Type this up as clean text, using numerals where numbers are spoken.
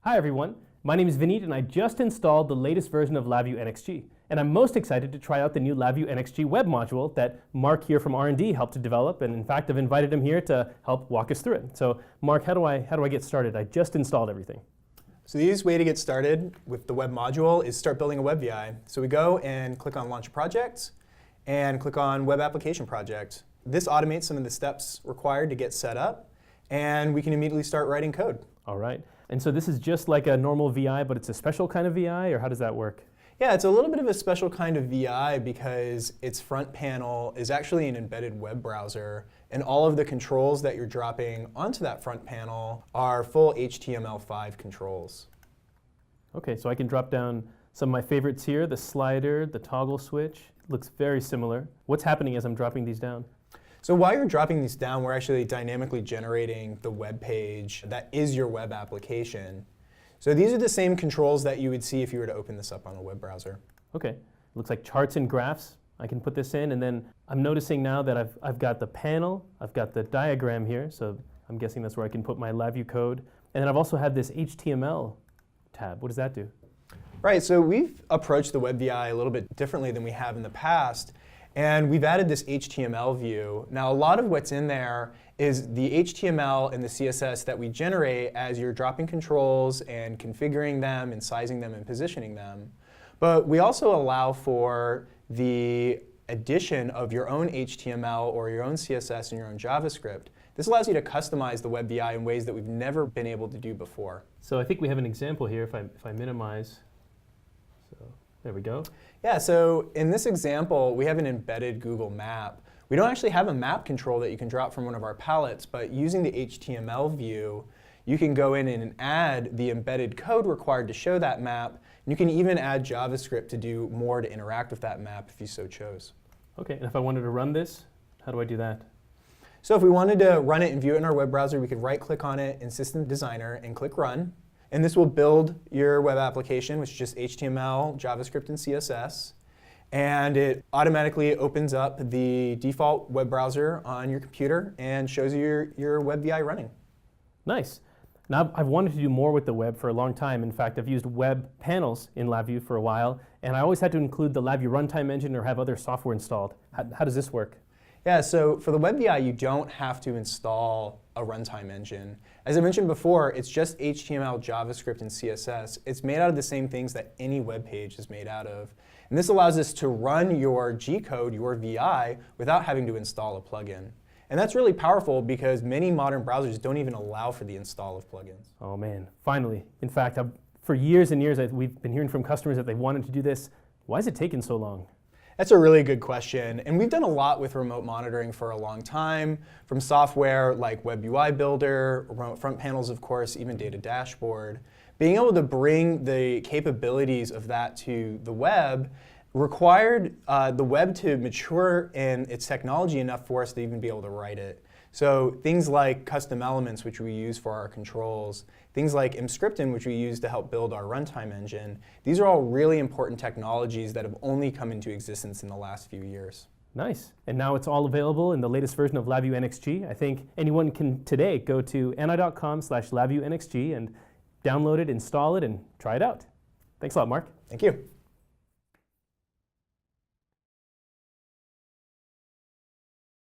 Hi everyone, my name is Vineet and I just installed the latest version of LabVIEW NXG. And I'm most excited to try out the new LabVIEW NXG web module that Mark here from R&D helped to develop, and in fact I've invited him here to help walk us through it. So Mark, how do I get started? I just installed everything. So the easiest way to get started with the web module is start building a Web VI. So we go and click on Launch Project and click on Web Application Project. This automates some of the steps required to get set up, and we can immediately start writing code. All right. And so this is just like a normal VI, but it's a special kind of VI, or how does that work? Yeah, it's a little bit of a special kind of VI because its front panel is actually an embedded web browser, and all of the controls that you're dropping onto that front panel are full HTML5 controls. Okay, so I can drop down some of my favorites here, the slider, the toggle switch. Looks very similar. What's happening as I'm dropping these down? So while you're dropping these down, we're actually dynamically generating the web page that is your web application. So these are the same controls that you would see if you were to open this up on a web browser. Okay, looks like charts and graphs. I can put this in, and then I'm noticing now that I've got the panel, I've got the diagram here, so I'm guessing that's where I can put my LabVIEW code. And then I've also had this HTML tab. What does that do? Right, so we've approached the Web VI a little bit differently than we have in the past. And we've added this HTML view. Now, a lot of what's in there is the HTML and the CSS that we generate as you're dropping controls and configuring them and sizing them and positioning them. But we also allow for the addition of your own HTML or your own CSS and your own JavaScript. This allows you to customize the Web VI in ways that we've never been able to do before. So I think we have an example here if I minimize. So there we go. Yeah, so in this example, we have an embedded Google map. We don't actually have a map control that you can drop from one of our palettes, but using the HTML view, you can go in and add the embedded code required to show that map. And you can even add JavaScript to do more to interact with that map if you so chose. Okay, and if I wanted to run this, how do I do that? So if we wanted to run it and view it in our web browser, we could right-click on it in System Designer and click Run. And this will build your web application, which is just HTML, JavaScript, and CSS. And it automatically opens up the default web browser on your computer and shows you your Web VI running. Nice. Now, I've wanted to do more with the web for a long time. In fact, I've used web panels in LabVIEW for a while, and I always had to include the LabVIEW Runtime engine or have other software installed. How does this work? Yeah, so for the Web VI, you don't have to install a runtime engine. As I mentioned before, it's just HTML, JavaScript, and CSS. It's made out of the same things that any web page is made out of. And this allows us to run your G code, your VI, without having to install a plugin. And that's really powerful because many modern browsers don't even allow for the install of plugins. Oh man, finally. In fact, for years and years, we've been hearing from customers that they wanted to do this. Why is it taking so long? That's a really good question, and we've done a lot with remote monitoring for a long time, from software like Web UI Builder, remote front panels, of course, even Data Dashboard. Being able to bring the capabilities of that to the web required the web to mature in its technology enough for us to even be able to write it. So things like custom elements, which we use for our controls, things like Emscripten, which we use to help build our runtime engine, these are all really important technologies that have only come into existence in the last few years. Nice. And now it's all available in the latest version of LabVIEW NXG. I think anyone can today go to ni.com/LabVIEW NXG and download it, install it, and try it out. Thanks a lot, Mark. Thank you.